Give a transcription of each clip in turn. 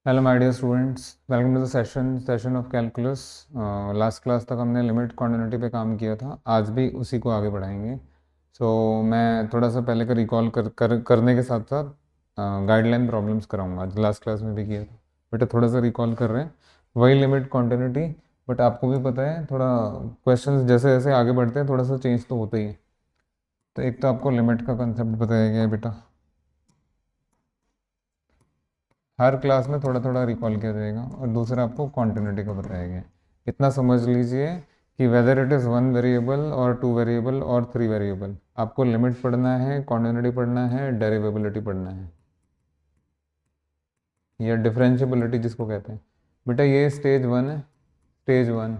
Hello my dear students, welcome to the session of calculus. Last class तक हमने limit quantity पे काम किया था, आज भी उसी को आगे बढ़ाएंगे। मैं थोड़ा सा पहले का रिकॉल करने के साथ साथ गाइडलाइन प्रॉब्लम्स कराऊंगा। आज लास्ट क्लास में भी किया था, बेटा थोड़ा सा रिकॉल कर रहे हैं वही लिमिट क्वांटिटी। बट आपको भी पता है थोड़ा क्वेश्चंस जैसे जैसे आगे बढ़ते हैं थोड़ा सा चेंज तो होता ही है। तो एक तो आपको लिमिट का कंसेप्ट बताया गया है बेटा, हर क्लास में थोड़ा थोड़ा रिकॉल किया जाएगा, और दूसरा आपको कॉन्टिन्यूटी का बताया गया है। इतना समझ लीजिए कि whether it is one variable और टू वेरिएबल और थ्री वेरिएबल, आपको लिमिट पढ़ना है, कॉन्टिन्यूटी पढ़ना है, डेरिवेबिलिटी पढ़ना है, या डिफरेंशियबिलिटी जिसको कहते हैं। बेटा ये स्टेज वन है, स्टेज वन।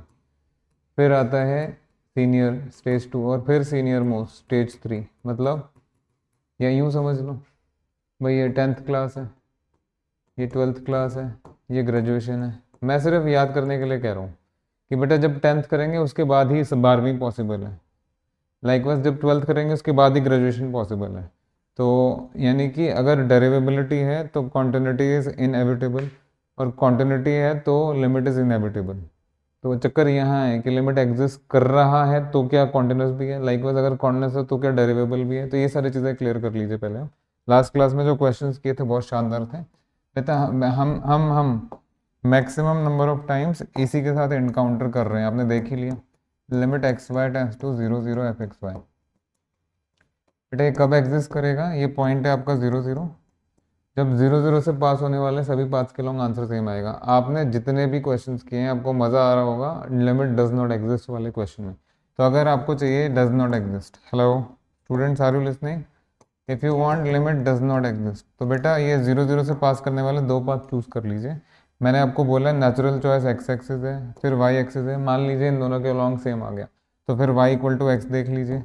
फिर आता है सीनियर स्टेज टू, और फिर सीनियर मोस्ट स्टेज थ्री। मतलब या यूँ समझ लो भाई, ये 10th क्लास है, ये 12th क्लास है, ये ग्रेजुएशन है। मैं सिर्फ याद करने के लिए कह रहा हूँ कि बेटा जब 10th करेंगे उसके बाद ही 12वीं पॉसिबल है। लाइकवाइज जब 12th करेंगे उसके बाद ही ग्रेजुएशन पॉसिबल है। तो यानी कि अगर डेरिवेबिलिटी है तो कॉन्टिन्यूटी इज इनएविटेबल, और कॉन्टिन्यूटी है तो लिमिट इज इनएविटेबल। तो चक्कर यहाँ है कि लिमिट एग्जिस्ट कर रहा है तो क्या कॉन्टिन्यूस भी है, लाइकवाइज अगर कॉन्टिन्यूस है तो क्या डेरिवेबल भी है। तो ये सारी चीज़ें क्लियर कर लीजिए पहले। लास्ट क्लास में जो क्वेश्चंस किए थे बहुत शानदार थे बेटा। हम मैक्सिमम नंबर ऑफ टाइम्स इसी के साथ इनकाउंटर कर रहे हैं, आपने देख ही लिया। Limit x y tends to zero zero f x y. बेटा ये कब एग्जिस्ट करेगा, ये पॉइंट है आपका जीरो जीरो। जब जीरो जीरो से पास होने वाले सभी पाँच के लॉन्ग आंसर सेम आएगा। आपने जितने भी क्वेश्चंस किए हैं आपको मज़ा आ रहा होगा लिमिट डज नॉट एग्जिस्ट वाले क्वेश्चन में। तो अगर आपको चाहिए does not exist, hello students are you listening, if you want limit does not exist, तो बेटा ये जीरो जीरो से पास करने वाले दो पाथ चूज कर लीजिए। मैंने आपको बोला नेचुरल चॉइस एक्स एक्सिस है, फिर वाई एक्सिस है। मान लीजिए इन दोनों के लॉन्ग सेम आ गया, तो फिर वाई इक्वल टू एक्स देख लीजिए,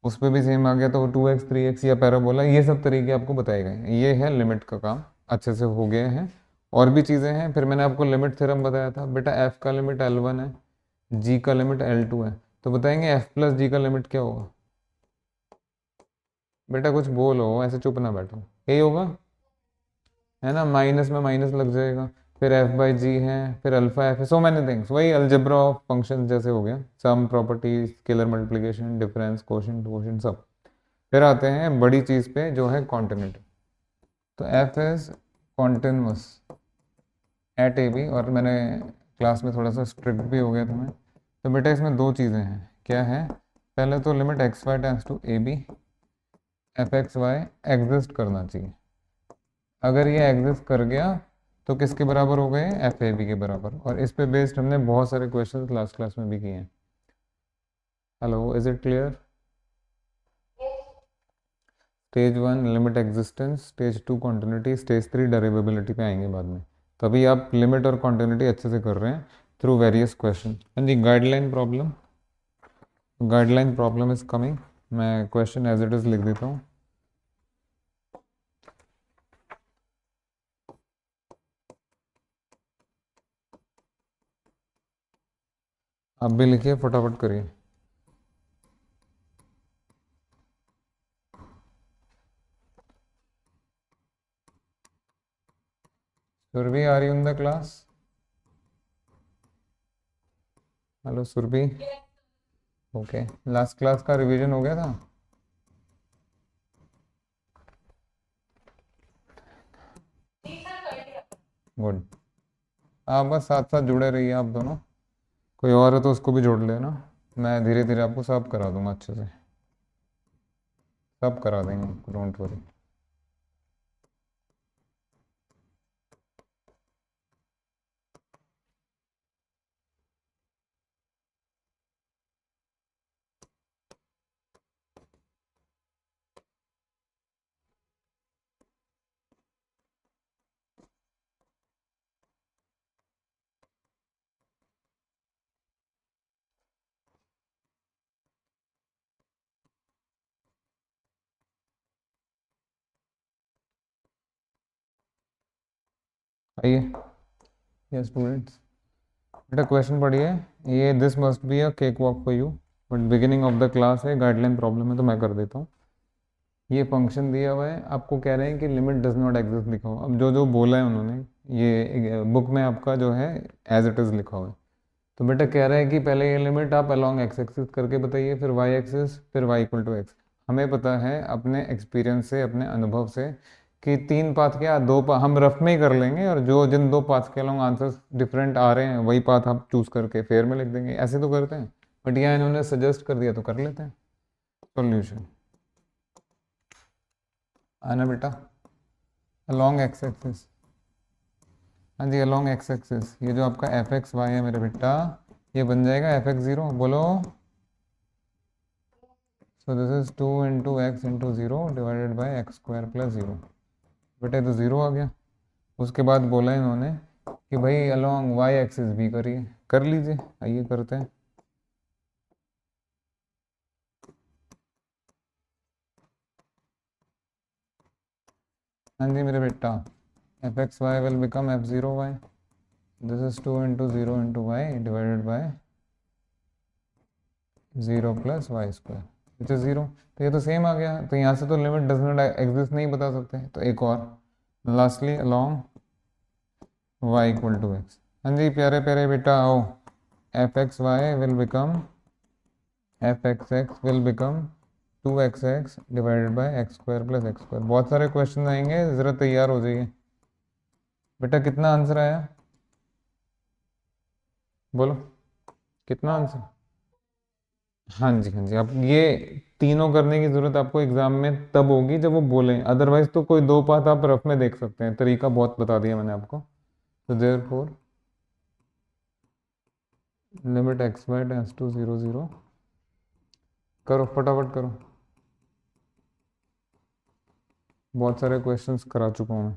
उस पर भी सेम आ गया तो टू एक्स थ्री एक्स या पैराबोला, ये सब तरीके आपको बताए गए हैं। ये है लिमिट का काम, अच्छे से हो गए हैं। और भी चीज़ें हैं। फिर मैंने आपको लिमिट थ्योरम बताया था बेटा, एफ का लिमिट L1 है, जी का लिमिट L2 है। तो बताएंगे एफ प्लस जी का लिमिट क्या होगा। बेटा कुछ बोलो, ऐसे चुप ना बैठो। यही होगा, है ना, माइनस में माइनस लग जाएगा। फिर एफ बाई जी है, फिर अल्फा एफ है, सो मैनी थिंग्स, वही अलजेब्रा ऑफ फंक्शन जैसे हो गया। Sum, property, scalar multiplication, difference, quotient वोशेंट सब। फिर आते हैं बड़ी चीज़ पे जो है कॉन्टिन्यूटी। तो f is continuous at A B, और मैंने क्लास में थोड़ा सा स्ट्रिक्ट भी हो गया था मैं। तो बेटा इसमें दो चीज़ें हैं, क्या है, पहले तो limit x y tends to A B f x y exist करना चाहिए। अगर ये एग्जिस्ट कर गया तो किसके बराबर हो गए, एफ ए बी के बराबर। और इस पे बेस्ड हमने बहुत सारे क्वेश्चन लास्ट क्लास में भी किए हैं। Hello, is it clear. Stage one limit existence, stage two continuity, stage three derivability पे आएंगे बाद में। तो अभी आप लिमिट और कॉन्टिन्यूटी अच्छे से कर रहे हैं through various question. And the guideline problem is coming. मैं क्वेश्चन एज इट इज लिख देता हूँ। आप भी लिखिए, फटाफट करिए। Surabhi, are you in the class. Hello Surabhi. Okay, last class का रिवीजन हो गया था। गुड। आप बस साथ साथ जुड़े रहिए आप दोनों, कोई और है तो उसको भी जोड़ लेना। मैं धीरे धीरे आपको सब करा दूंगा, अच्छे से सब करा देंगे, डोंट वरी। आइए, ये स्टूडेंट्स बेटा क्वेश्चन पढ़िए। ये this must be a cake walk for you, but beginning of the class है, गाइडलाइन प्रॉब्लम है तो मैं कर देता हूँ। ये फंक्शन दिया हुआ है, आपको कह रहे हैं कि लिमिट डज नॉट एग्जिस्ट दिखाओ। अब जो जो बोला है उन्होंने, ये बुक में आपका जो है एज इट इज़ लिखा हुआ है। तो बेटा कह रहा है कि पहले ये लिमिट आप अलोंग एक्स एक्सिस करके बताइए, फिर वाई एक्सिस, फिर वाई इक्वल टू एक्स। हमें पता है अपने एक्सपीरियंस से, अपने अनुभव से, कि तीन पाथ क्या, दो पाथ हम रफ में ही कर लेंगे, और जो जिन दो पाथ के अलोंग आंसर्स डिफरेंट आ रहे हैं वही पाथ आप चूज करके फेयर में लिख देंगे। ऐसे तो करते हैं, बट यहाँ इन्होंने सजेस्ट कर दिया तो कर लेते हैं। सॉल्यूशन आना बेटा, अलोंग एक्स एक्सिस। हाँ जी, अलोंग एक्स एक्सिस ये जो आपका एफ एक्स वाई है मेरे बेटा, ये बन जाएगा एफ एक्स ज़ीरो। बोलो, so this is 2 into X into zero divided by x square plus zero. बेटा तो ज़ीरो आ गया। उसके बाद बोला इन्होंने कि भाई अलोंग वाई एक्सिस भी करिए, कर लीजिए, आइए करते हैं। हाँ जी मेरे बेटा, f x y will become f zero y, this is 2 into zero into y divided by zero plus Y square which is zero. तो ये तो सेम आ गया, तो यहाँ से तो लिमिट डज नॉट एग्जिस्ट नहीं बता सकते। तो एक और, lastly along y equal to x. हाँ जी प्यारे प्यारे बेटा आओ, f x y will become F x x will become 2x divided by x square plus x square. बहुत सारे क्वेश्चन आएंगे, ज़रा तैयार हो जाइए। बेटा कितना आंसर आया, बोलो कितना आंसर। हाँ जी हाँ जी, अब ये तीनों करने की ज़रूरत आपको एग्जाम में तब होगी जब वो बोलें, अदरवाइज तो कोई दो पाथ आप रफ में देख सकते हैं, तरीका बहुत बता दिया मैंने आपको। तो therefore limit x y tends to zero zero, करो फटाफट करो, बहुत सारे क्वेश्चंस करा चुका हूँ मैं।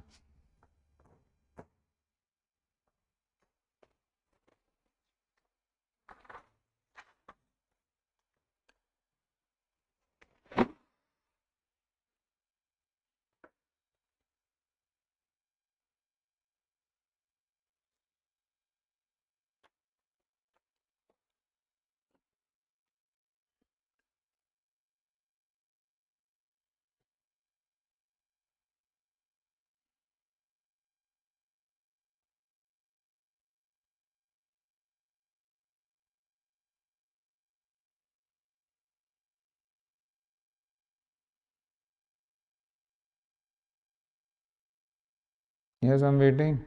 Yes I am waiting.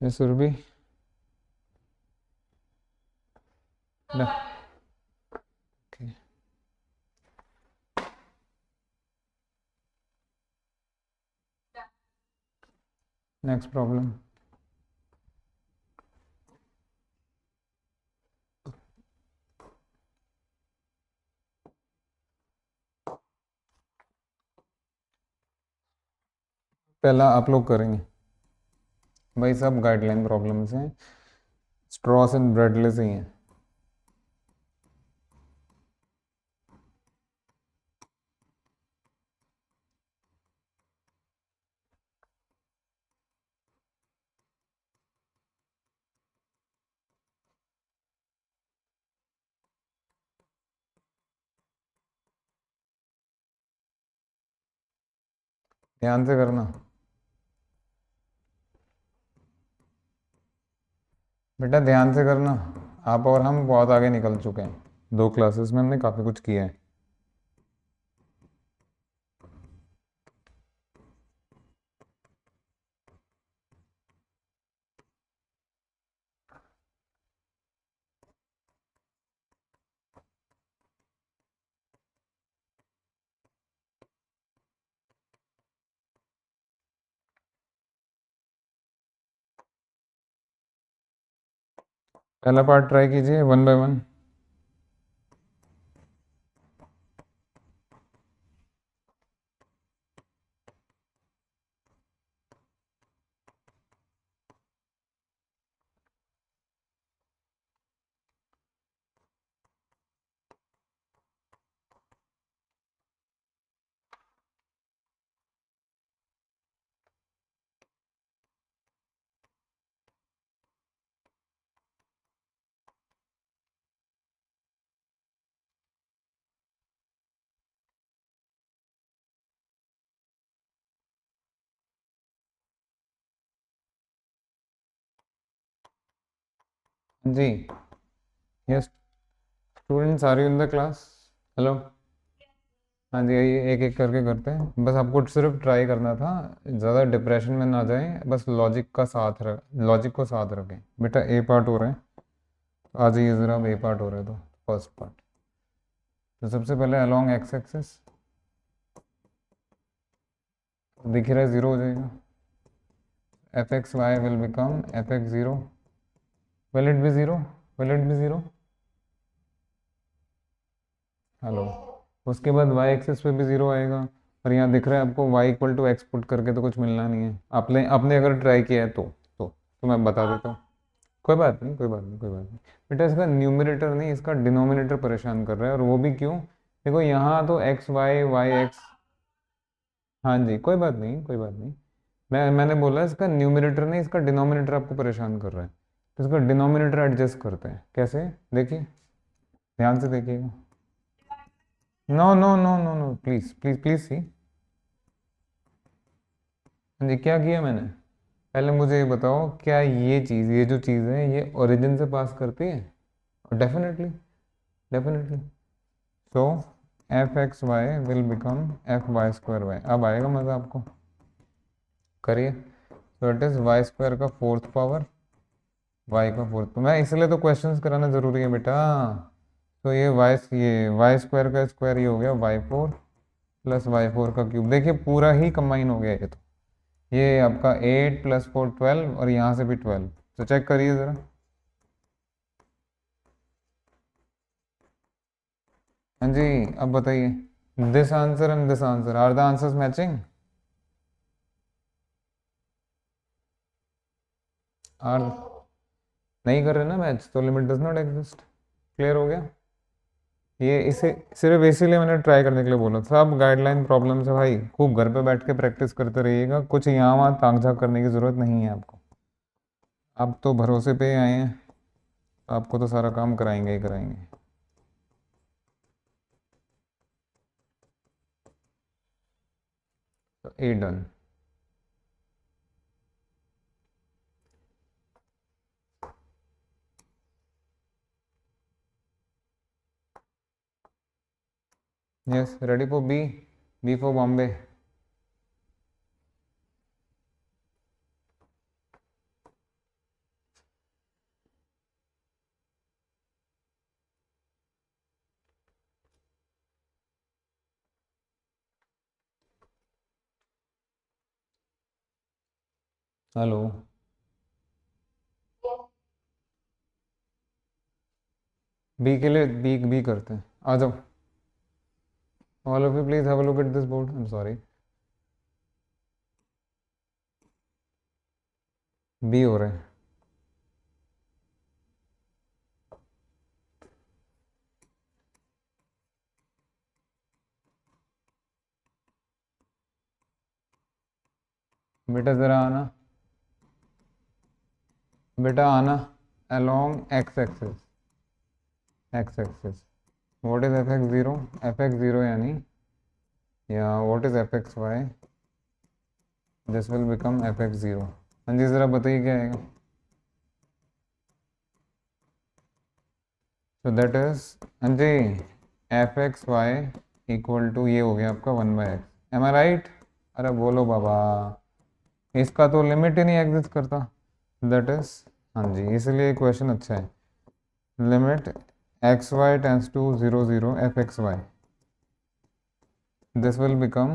Yes Surabhi. Okay, next problem. पहला आप लोग करेंगे भाई, सब गाइडलाइन प्रॉब्लम्स हैं, स्ट्रॉस एंड ब्रेडलेस ही हैं। ध्यान से करना बेटा, ध्यान से करना। आप और हम बहुत आगे निकल चुके हैं, दो क्लासेस में हमने काफ़ी कुछ किया है। पहला पार्ट ट्राई कीजिए वन बाय वन। जी, yes students are you in the class? Hello. हाँ जी, आइए एक एक करके करते हैं। बस आपको सिर्फ ट्राई करना था, ज़्यादा डिप्रेशन में ना जाएं, बस लॉजिक को साथ रखें। बेटा ए पार्ट हो रहा है, तो आ जाइए ज़रा। अब ए पार्ट हो रहा है तो फर्स्ट पार्ट। तो सबसे पहले अलोंग एक्स एक्सिस दिख रहा है, ज़ीरो हो जाएगा। F x y will become F x zero. Will it be zero? Will it be zero? Hello. उसके बाद वाई एक्सिस पे भी ज़ीरो आएगा। और यहाँ दिख रहा है आपको y equal to x put करके तो कुछ मिलना नहीं है। आपने आपने अगर ट्राई किया है तो मैं बता देता हूँ। कोई बात नहीं, कोई बात नहीं, कोई बात नहीं। बेटा इसका न्यूमरेटर नहीं, इसका डिनोमिनेटर परेशान कर रहा है। और वो भी क्यों? देखो यहाँ तो एक्स वाई वाई एक्स। हाँ जी, कोई बात नहीं, कोई बात नहीं। मैंने बोला इसका न्यूमरेटर नहीं, इसका डिनोमिनेटर आपको परेशान कर रहा है। तो इसका डिनोमिनेटर एडजस्ट करते हैं कैसे, देखिए, ध्यान से देखिएगा। No no no no no, please please please see. हाँ जी, क्या किया मैंने? पहले मुझे ये बताओ, क्या ये जो चीज़ है ये ओरिजिन से पास करती है? Definitely, definitely. So f x y will become f y square y. अब आएगा मज़ा आपको, करिए। So it is y square का फोर्थ पावर, वाई का फोर्थ। मैं इसलिए तो क्वेश्चंस कराना ज़रूरी है बेटा। तो ये वाई स्क्वायर का स्क्वायर ये हो गया y four plus y four का क्यूब। देखिए पूरा ही कंबाइन हो गया ये तो। ये आपका 8 + 4 12, और यहाँ से भी 12। तो चेक करिए ज़रा। हाँ जी, अब बताइए, this answer and this answer are the answers matching? Are नहीं कर रहे ना मैच, तो limit does not exist. Clear हो गया? ये इसे सिर्फ इसीलिए मैंने ट्राई करने के लिए बोला। सब गाइडलाइन प्रॉब्लम है भाई, खूब घर पे बैठ के प्रैक्टिस करते रहिएगा। कुछ यहाँ वहाँ ताक झाक करने की ज़रूरत नहीं है आपको। आप तो भरोसे पे आए हैं, आपको तो सारा काम कराएंगे ही कराएंगे। तो A done. Yes, ready for B? B for Bombay. Hello. B के लिए बी बी करते हैं, आ जाओ। All of you please have a look at this board. I am sorry. B हो रहे हैं। बेटा ज़रा आना, बेटा आना। Along X axis, X axis what is F x zero? F x zero यानी, या what is F x Y? This will become F x zero. हाँ जी, ज़रा बताइए क्या आएगा। तो दैट इज, हाँ जी, F x Y equal to ये हो गया आपका 1/x। Am I right? अरे बोलो बाबा, इसका तो लिमिट ही नहीं एग्जिस्ट करता। दैट इज, हाँ जी, इसलिए क्वेश्चन अच्छा है। Limit x y tends to 0 0 f x Y, this will become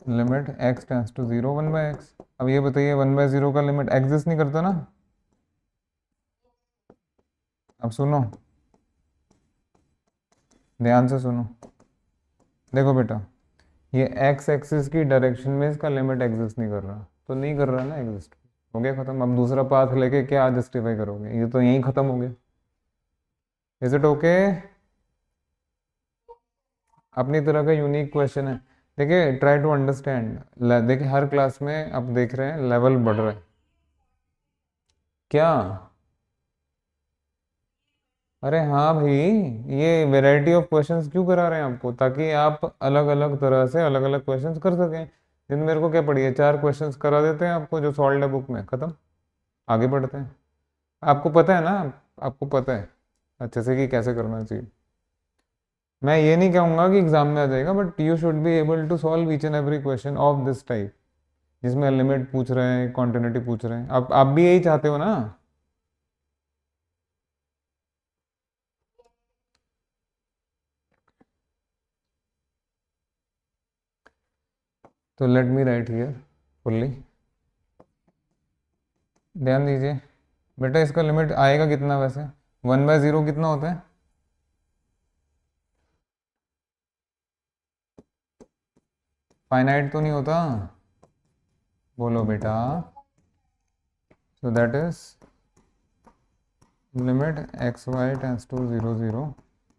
limit x tends to 0 1/x। अब ये बताइए 1/0 का लिमिट एग्जिस्ट नहीं करता ना? अब सुनो, ध्यान से सुनो। देखो बेटा, ये एक्स एक्सिस की डायरेक्शन में इसका लिमिट एग्जिस्ट नहीं कर रहा, तो नहीं कर रहा ना एग्जिस्ट। हो गया खत्म। अब दूसरा पाथ लेके क्या जस्टिफाई करोगे? ये तो यहीं खत्म हो गया। Is it okay? अपनी तरह का यूनिक क्वेश्चन है। देखिए ट्राई टू अंडरस्टैंड। देखिए हर क्लास में आप देख रहे हैं लेवल बढ़ रहा है। क्या? अरे हाँ भाई, ये वैरायटी ऑफ क्वेश्चंस क्यों करा रहे हैं आपको? ताकि आप अलग अलग तरह से अलग अलग क्वेश्चंस कर सकें। दिन मेरे को क्या पड़ी है, 4 क्वेश्चंस करा देते हैं आपको जो सॉल्व है बुक में, खत्म। आगे बढ़ते हैं। आपको पता है ना, आपको पता है अच्छे से कि कैसे करना चाहिए। मैं ये नहीं कहूँगा कि एग्जाम में आ जाएगा, but you should be able to solve each and every question of this type, जिसमें लिमिट पूछ रहे हैं, क्वांटिटी पूछ रहे हैं। आप भी यही चाहते हो ना? तो let me right here fully, ध्यान दीजिए बेटा। इसका लिमिट आएगा कितना वैसे? 1/0 कितना होता है? फाइनाइट तो नहीं होता? बोलो बेटा। So that is limit x y tends to 0 0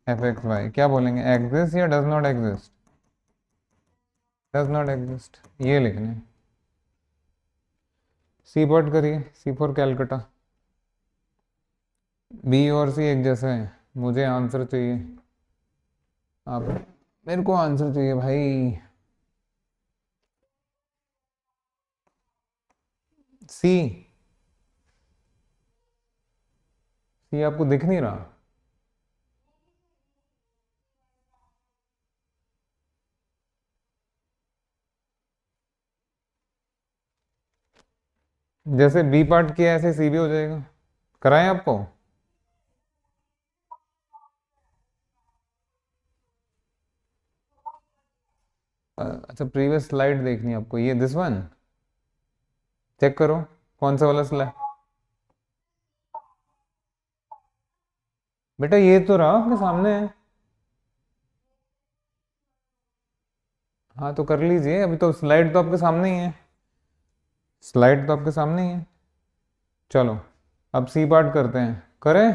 f x y. क्या बोलेंगे, एग्जिस्ट या does not exist? Does not exist, ये लिखने। सी पॉट करिए, सी फॉर कैलकटा। बी और सी एक जैसा है, मुझे आंसर चाहिए। आप, मेरे को आंसर चाहिए भाई। सी, सी आपको दिख नहीं रहा? जैसे बी पार्ट किया ऐसे सी भी हो जाएगा। कराएं आपको? अच्छा, प्रीवियस स्लाइड देखनी है आपको, ये दिस वन चेक करो। कौन सा वाला स्लाइड? बेटा ये तो रहा आपके सामने है। हाँ तो कर लीजिए, अभी तो स्लाइड तो आपके सामने ही है। स्लाइड तो आपके सामने ही है। चलो अब सी पार्ट करते हैं, करें?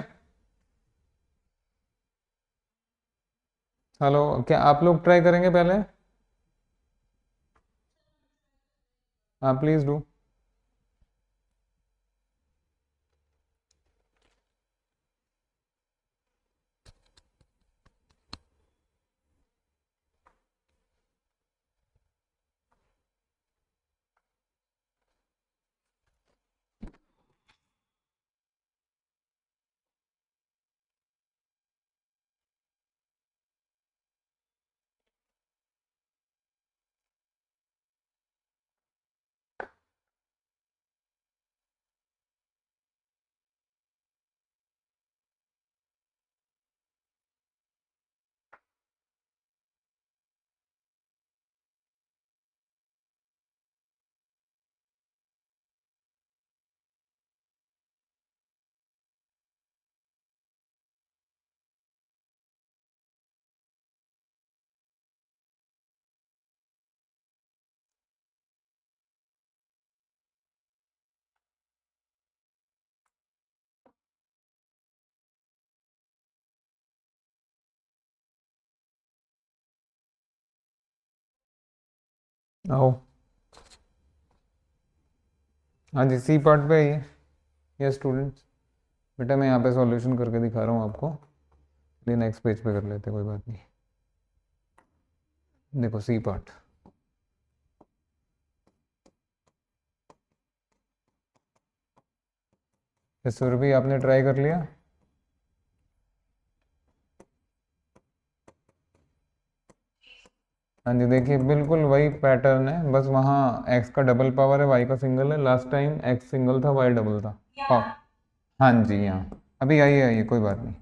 हेलो, क्या आप लोग ट्राई करेंगे पहले? हाँ प्लीज डू। आओ। हाँ जी, सी पार्ट पे आइए। ये स्टूडेंट्स, बेटा मैं यहाँ पे सॉल्यूशन करके दिखा रहा हूँ आपको, ये नेक्स्ट पेज पे कर लेते, कोई बात नहीं। देखो सी पार्ट, इस भी आपने ट्राई कर लिया? हाँ जी, देखिए बिल्कुल वही पैटर्न है, बस वहाँ x का डबल पावर है, y का सिंगल है। लास्ट टाइम x सिंगल था, y डबल था। हाँ जी, यहाँ अभी आइए आइए, कोई बात नहीं।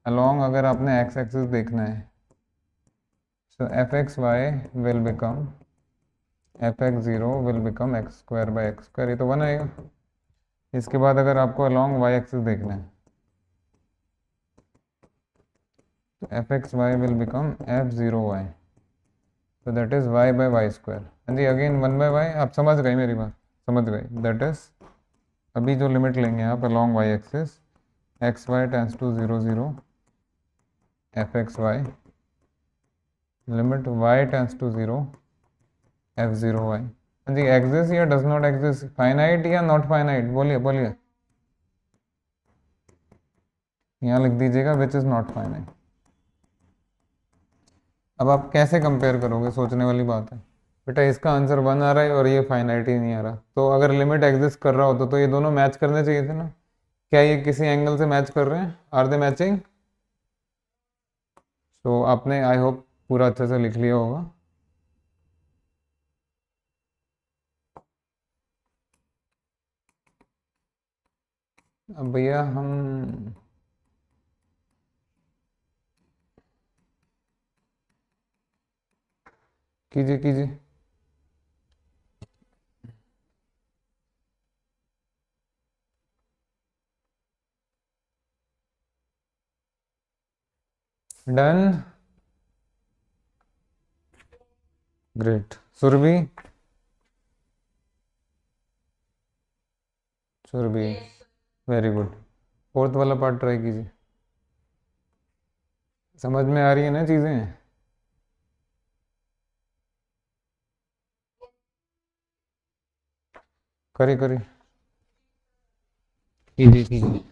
अलोंग अगर आपने x एक्सिस देखना है, so fxy will become fx0 will become x square by x square, ये तो 1 आएगा। इसके बाद अगर आपको अलोंग y एक्सिस देखना है, तो fxy will become f0y, तो that is y by y square. हाँ जी, अगेन 1/y। आप समझ गए मेरी बात? समझ गए। दैट इज, अभी जो लिमिट लेंगे आप along y axis, x y tends to 0 0 f x y, limit y tends to 0 f0y। हाँ जी, एग्जिस्ट या डज नॉट एग्जिस्ट, फाइनाइट या नॉट फाइनाइट, बोलिए बोलिए। यहाँ लिख दीजिएगा विच इज नॉट फाइनाइट। अब आप कैसे कंपेयर करोगे, सोचने वाली बात है। बेटा इसका आंसर 1 आ रहा है और ये फाइनाइट ही नहीं आ रहा, तो अगर लिमिट एग्जिस्ट कर रहा होता तो ये दोनों मैच करने चाहिए थे ना। क्या ये किसी एंगल से मैच कर रहे हैं? Are they matching? तो आपने आई होप पूरा अच्छे से लिख लिया होगा। अब भैया हम कीजिए कीजिए। Done. Great. Surabhi? Surabhi, very good. Fourth वाला पार्ट ट्राई कीजिए। समझ में आ रही है ना चीज़ें? करिए करिए, कीजिए कीजिए।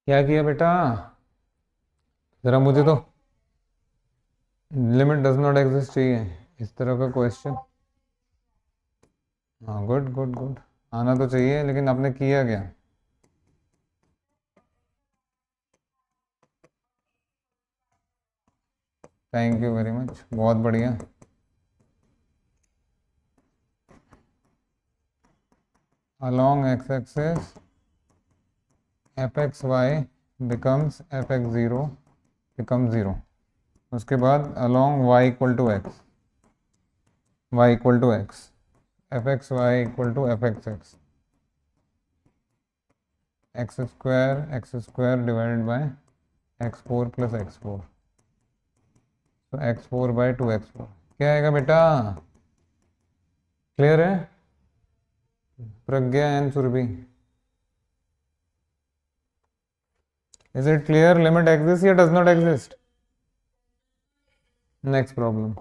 क्या किया बेटा? जरा मुझे तो लिमिट डज नॉट एग्जिस्ट चाहिए, इस तरह का क्वेश्चन। हाँ, गुड गुड गुड। आना तो चाहिए, लेकिन आपने किया क्या? थैंक यू वेरी मच, बहुत बढ़िया। along x axis fxy becomes fx0 becomes 0। उसके बाद along y equal to x, y equal to x, fxy equal to fxx, x square divided by x4 plus x4, तो x4 by 2x4 क्या आएगा बेटा? Clear है? Pragya and Surabhi, is it clear? Limit exist या does not exist? Next problem.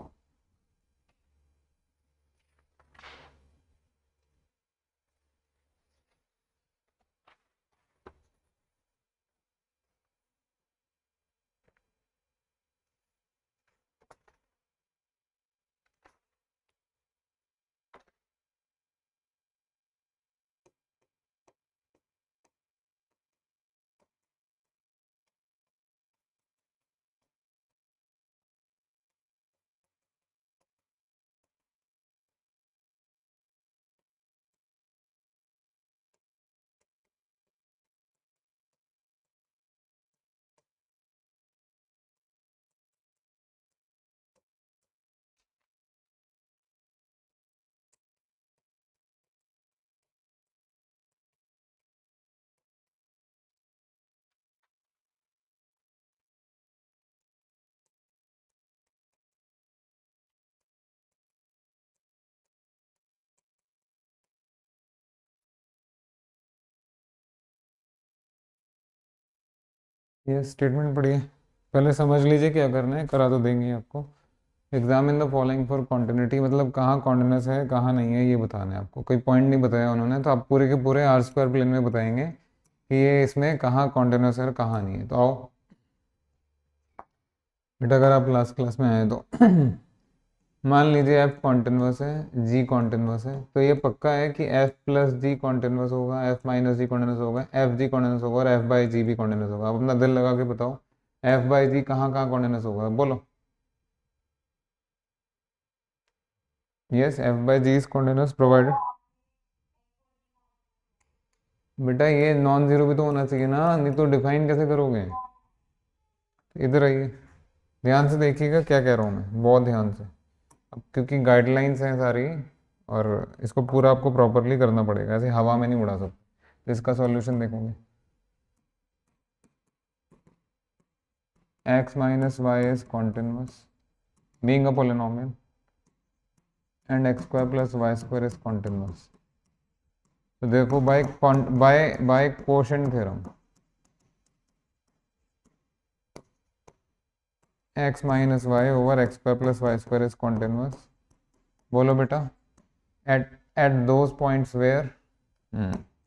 ये statement पढ़िए, पहले समझ लीजिए क्या करना है, करा तो देंगे आपको। Exam in the following for continuity, मतलब कहाँ कॉन्टिन्यूस है कहाँ नहीं है ये बताना है आपको। कोई पॉइंट नहीं बताया उन्होंने, तो आप पूरे के पूरे आर स्क्वायर प्लेन में बताएंगे कि ये इसमें कहाँ कॉन्टिन्यूस है और कहाँ नहीं है। तो आओ बेटा, अगर आप लास्ट क्लास में आए तो मान लीजिए एफ कॉन्टिन्यूस है, जी कॉन्टिन्यूस है, तो ये पक्का है कि एफ प्लस जी कॉन्टिन्यूस होगा, एफ माइनस जी कॉन्टिन्यूस होगा, एफ जी कॉन्टिन्यूस होगा और एफ बाई जी भी कॉन्टिन्यूस होगा। आप अपना दिल लगा के बताओ, एफ बाई जी कहाँ कहाँ कॉन्टिन्यूस होगा, बोलो। Yes, f by g is continuous provided. बेटा ये नॉन जीरो भी तो होना चाहिए ना, नहीं तो डिफाइन कैसे करोगे? तो इधर आइए, ध्यान से देखिएगा क्या कह रहा हूँ मैं, बहुत ध्यान से। अब क्योंकि गाइडलाइंस हैं सारी, और इसको पूरा आपको प्रॉपरली करना पड़ेगा, ऐसे हवा में नहीं उड़ा सकते। तो इसका सॉल्यूशन देखोगे, x minus y is continuous being a polynomial and x square plus y square is continuous। तो देखो by quotient theorem, x minus Y over X square plus Y square is continuous. बोलो बेटा, at at those points where,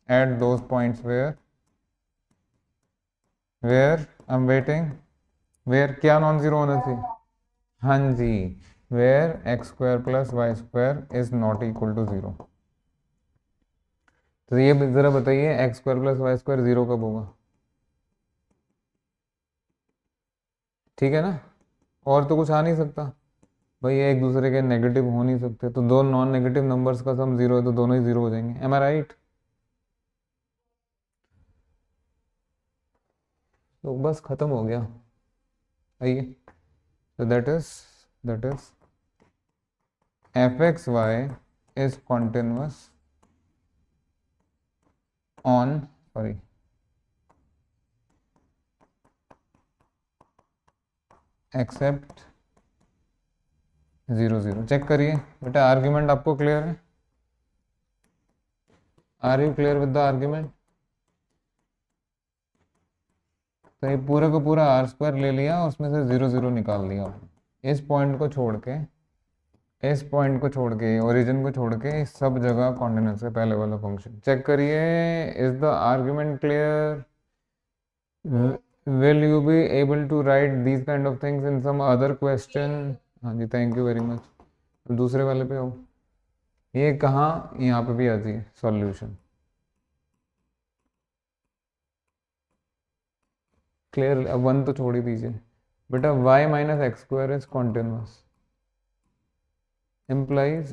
at those points where I am waiting, where क्या non zero होना चाहिए? हाँ जी, where X square plus Y square is not equal to zero. तो ये जरा बताइए, X square plus Y square zero कब होगा? ठीक है ना, और तो कुछ आ नहीं सकता भाई, ये एक दूसरे के नेगेटिव हो नहीं सकते, तो दो नॉन नेगेटिव नंबर्स का सम जीरो है तो दोनों ही जीरो हो जाएंगे। Am I right? तो बस खत्म हो गया। आइए, तो that is F x y is continuous on, sorry, except zero zero. Check करिए बेटा, आर्ग्यूमेंट आपको क्लियर है? Are you clear with the argument? तो ये पूरा का पूरा आर स्क्वायर ले लिया, उसमें से जीरो जीरो निकाल दिया आपने। इस पॉइंट को छोड़ के, इस पॉइंट को छोड़ के, ओरिजिन को छोड़ के, इस सब जगह कॉन्टिन्यूस है पहले वाला फंक्शन। चेक करिए, is the argument clear? Will you be able to write these kind of things in some other question? हाँ जी, थैंक यू वेरी मच। दूसरे वाले पे आओ, ये कहाँ, यहाँ पे भी आती है सॉल्यूशन। क्लियर? अब वन तो छोड़ ही दीजिए बेटा, y minus x square is continuous implies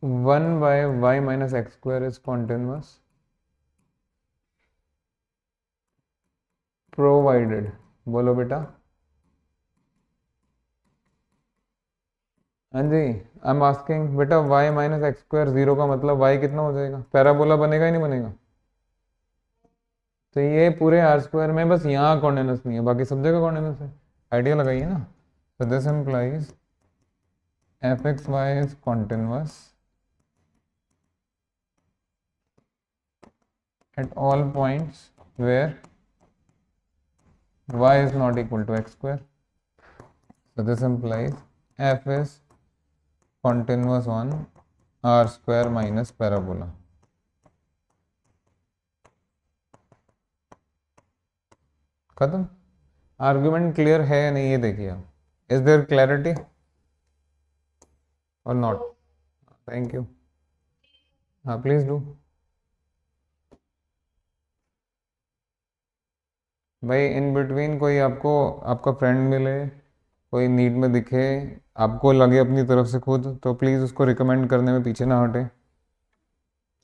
1 by y minus x square is continuous provided, बोलो बेटा। हाँ जी, आई एम आस्किंग बेटा, y minus x square zero का मतलब y कितना हो जाएगा? पैराबोला बनेगा ही नहीं बनेगा? तो ये पूरे आर स्क्वायर में बस यहाँ कॉन्टिन्यूस नहीं है, बाकी सब जगह कॉन्टिन्यूस है। आइडिया लगाइए ना। तो this implies f x y is continuous at all points where y is not equal to x square. So this implies f is continuous on r square minus parabola. खत्म। Argument clear है या नहीं, ये देखिए आप। Is there clarity और not? Thank you. हाँ please do. भाई इन बिटवीन कोई आपको, आपका फ्रेंड मिले, कोई नीड में दिखे, आपको लगे अपनी तरफ से खुद, तो प्लीज़ उसको रिकमेंड करने में पीछे ना हटे।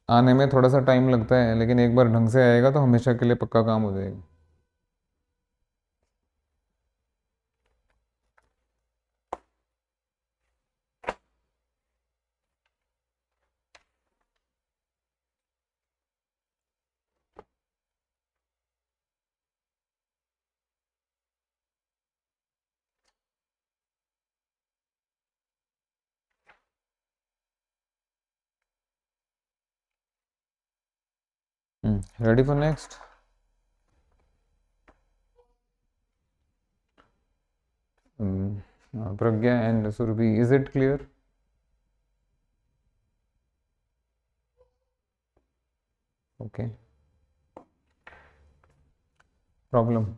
आने में थोड़ा सा टाइम लगता है, लेकिन एक बार ढंग से आएगा तो हमेशा के लिए पक्का काम हो जाएगा। Ready for next? Pragya and Surabhi, is it clear? Okay, problem?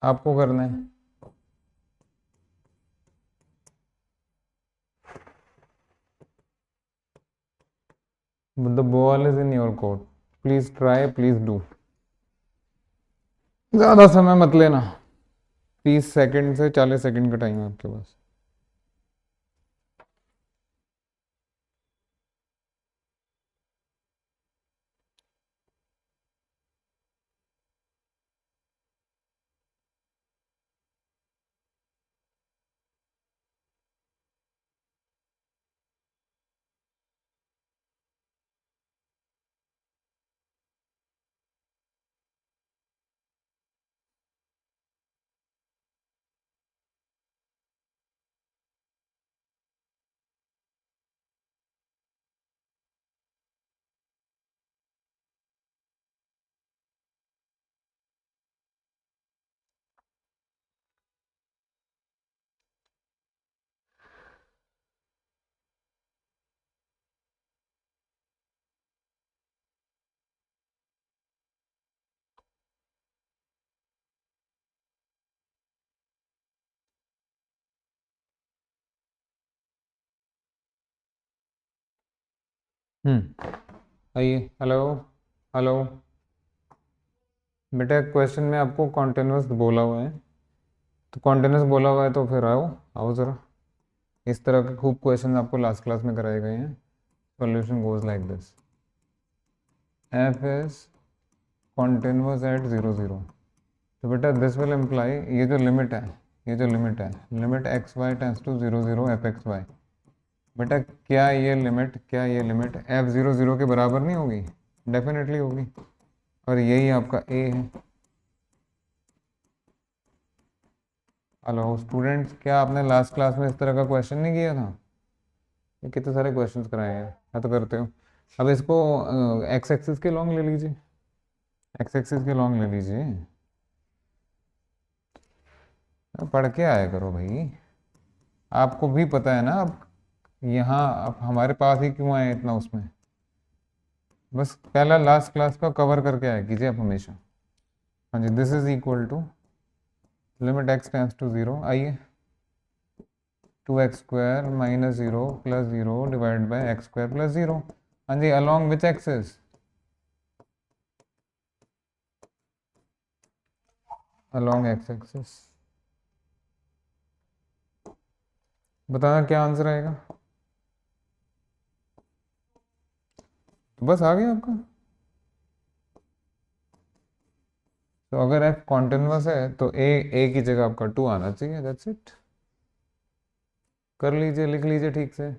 आपको करना है। The ball is in your court. Please try, please do. ज़्यादा समय मत लेना, 30 सेकंड से 40 सेकंड का टाइम है आपके पास। आइए। हेलो। हेलो। बेटा क्वेश्चन में आपको कॉन्टिन्यूस बोला हुआ है, तो कॉन्टिन्यूस बोला हुआ है तो फिर आओ, आओ ज़रा। इस तरह के खूब क्वेश्चन आपको लास्ट क्लास में कराए गए हैं। Solution goes like this, F is continuous eight 0 0। तो बेटा दिस विल इम्प्लाई, ये जो लिमिट है, ये जो लिमिट है, limit x y tends to 0 0 f x y. बेटा क्या ये लिमिट एफ 0 0 के बराबर नहीं होगी? डेफिनेटली होगी। और यही आपका ए है। हेलो स्टूडेंट्स, क्या आपने लास्ट क्लास में इस तरह का क्वेश्चन नहीं किया था? ये कितने सारे क्वेश्चंस कराए हैं, क्या तो करते हो। अब इसको एक्स एक्सिस के लॉन्ग ले लीजिए, एक्स एक्सिस के लॉन्ग ले लीजिए। पढ़ के आया करो भाई, आपको भी पता है ना। अब यहाँ आप हमारे पास ही क्यों आए इतना उसमें, बस पहला लास्ट क्लास का कवर करके आया कीजिए आप हमेशा। हाँ जी, this is equal to limit x tends to 0, आइए, 2x² minus 0 plus 0 divide by x² plus 0। हाँ जी, along which axis? Along X axis. बताना क्या आंसर आएगा। तो बस आ गया आपका। तो अगर f कॉन्टिन्यूस है तो a की जगह आपका 2 आना चाहिए, दैट्स इट। कर लीजिए, लिख लीजिए ठीक से।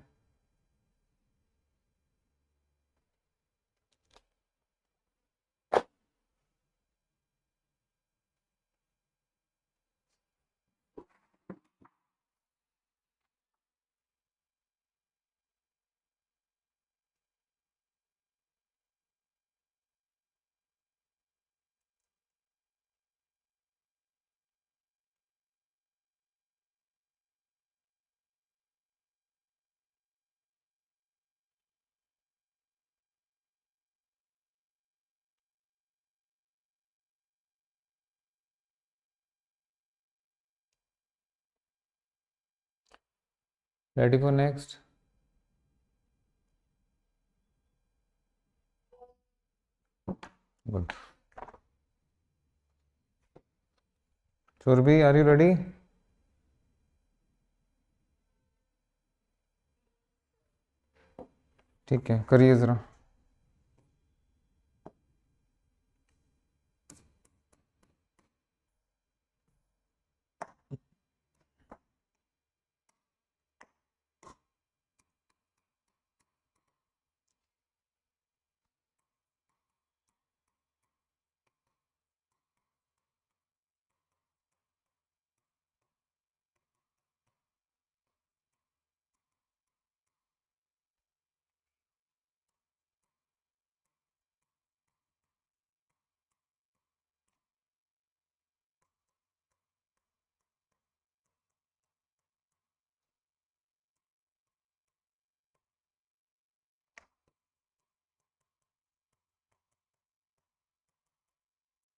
Ready for next? Good. Surabhi, are you ready? ठीक है, करिए ज़रा।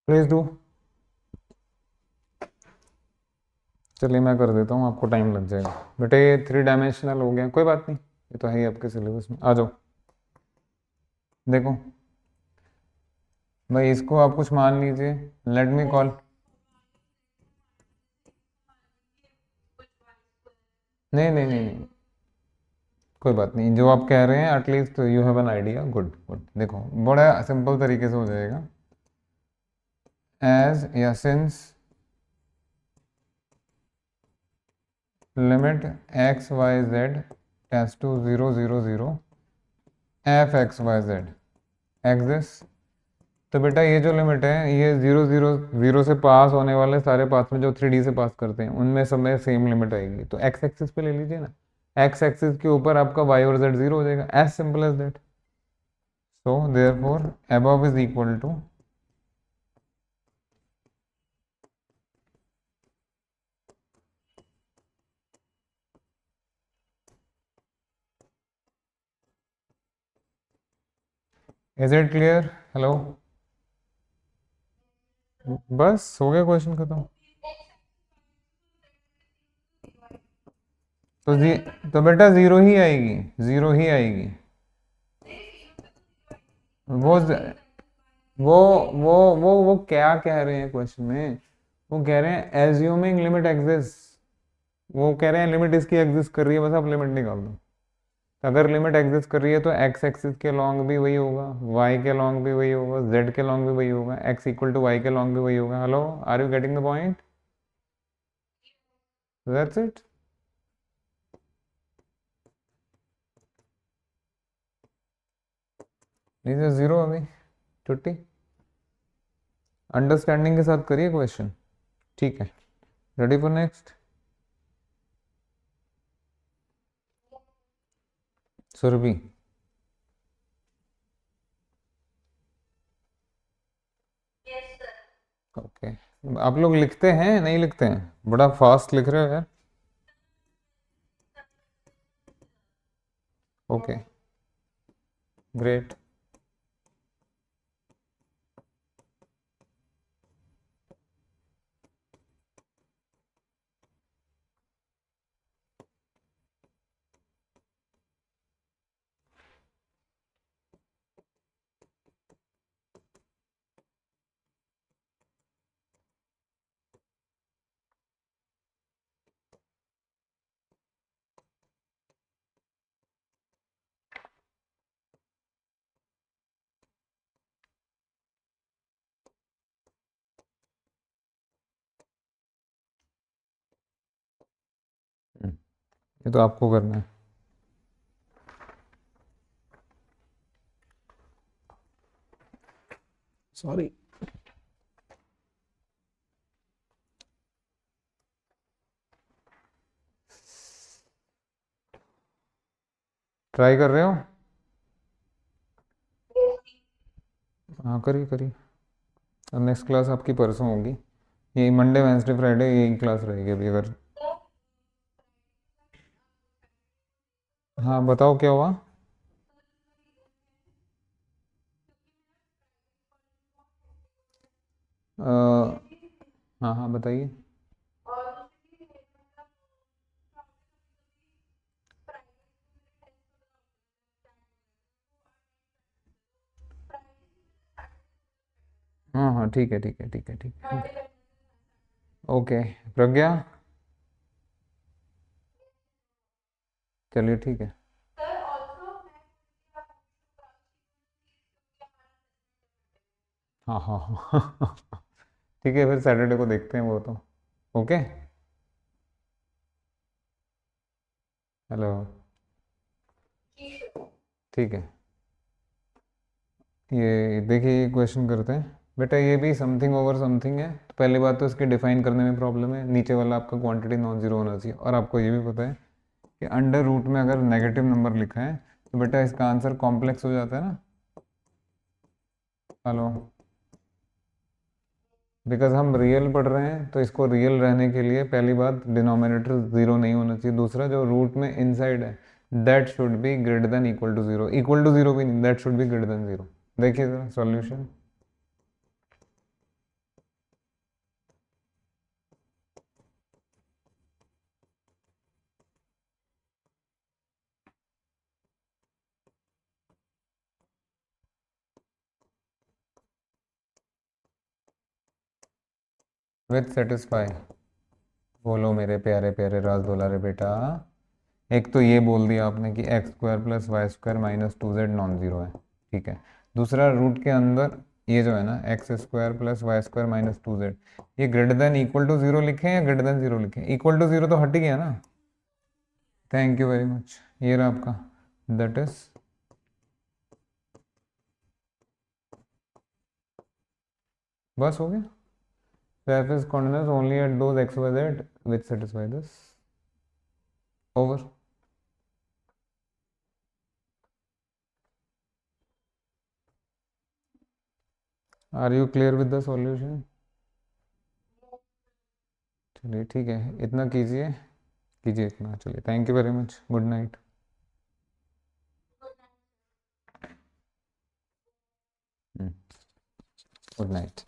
Please do. चलिए मैं कर देता हूँ, आपको टाइम लग जाएगा। बेटा ये 3 डायमेंशनल हो गया, कोई बात नहीं, ये तो है ही आपके सिलेबस में। आ जाओ देखो भाई, इसको आप कुछ मान लीजिए। Let me call. नहीं नहीं नहीं नहीं, कोई बात नहीं, जो आप कह रहे हैं at least you have an idea, good good. देखो बड़ा सिंपल तरीके से हो जाएगा। एज या since limit x y z tends to 0 0 0 f x y z exist. तो बेटा ये जो लिमिट है, ये 0 0 0 से पास होने वाले सारे पाथ में जो 3D से पास करते हैं उनमें सब में सेम लिमिट आएगी। तो एक्स एक्सिस पे ले लीजिए ना, एक्स एक्सिस के ऊपर आपका वाई और जेड 0 हो जाएगा, as simple as that. So therefore above is equal to is it clear? Hello, बस हो गया, क्वेश्चन खत्म। तो जी, तो बेटा जीरो ही आएगी, जीरो ही आएगी। वो वो वो क्या कह रहे हैं क्वेश्चन में? वो कह रहे हैं एज्यूमिंग लिमिट एग्जिस्ट। वो कह रहे हैं लिमिट इसकी एग्जिस्ट कर रही है, बस आप लिमिट निकाल दो। तो अगर लिमिट एग्जिस्ट कर रही है तो एक्स एक्सिस के लॉन्ग भी वही होगा, वाई के लॉन्ग भी वही होगा, जेड के लॉन्ग भी वही होगा, एक्स इक्वल टू वाई के लॉन्ग भी वही होगा। Hello, are you getting the point? That's it. लीजिए जीरो अभी, छुट्टी। अंडरस्टैंडिंग के साथ करिए क्वेश्चन, ठीक है? Ready for next? Surabhi, okay. आप लोग लिखते हैं नहीं लिखते हैं? बड़ा फास्ट लिख रहे हो यार। Okay, great. ये तो आपको करना है। सॉरी। ट्राई कर रहे हो? हाँ करिए करिए। अब नेक्स्ट क्लास आपकी परसों होगी, यही मंडे वेंसडे फ्राइडे यही क्लास रहेगी अभी। अगर हाँ बताओ क्या हुआ? हाँ हाँ बताइए। हाँ हाँ ठीक है ठीक है ठीक है ठीक है। ओके प्रज्ञा, चलिए ठीक है। हाँ हाँ हाँ ठीक है, फिर सैटरडे को देखते हैं वो तो। ओके। हेलो, ठीक है। ये देखिए, ये क्वेश्चन करते हैं बेटा, ये भी समथिंग ओवर समथिंग है। तो पहली बात तो इसके डिफाइन करने में प्रॉब्लम है, नीचे वाला आपका क्वांटिटी नॉन जीरो होना चाहिए। और आपको ये भी पता है कि अंडर रूट में अगर नेगेटिव नंबर लिखा है तो बेटा इसका आंसर कॉम्प्लेक्स हो जाता है ना। हेलो, बिकॉज हम रियल पढ़ रहे हैं तो इसको रियल रहने के लिए पहली बात डिनोमिनेटर जीरो नहीं होना चाहिए। दूसरा, जो रूट में इनसाइड है that should be greater than equal to zero, equal to zero भी नहीं, that should be greater than zero. देखिए जरा सॉल्यूशन। With satisfy. बोलो मेरे प्यारे प्यारे राज दुलारे बेटा। एक तो ये बोल दिया आपने कि x square plus Y square minus 2z non zero है, ठीक है। दूसरा, रूट के अंदर ये जो है ना x square plus Y square minus 2z, ये greater than equal to zero लिखें या ग्रेटर देन जीरो लिखें? इक्वल टू जीरो तो हट ही गया ना। थैंक यू वेरी मच, ये रहा आपका, दैट इज बस हो गया। So f is continuous only at those x y z which satisfy this. Over. Are you clear with the solution? चलिए ठीक है, इतना कीजिए, कीजिए इतना, चलिए thank you very much, good night. Good night.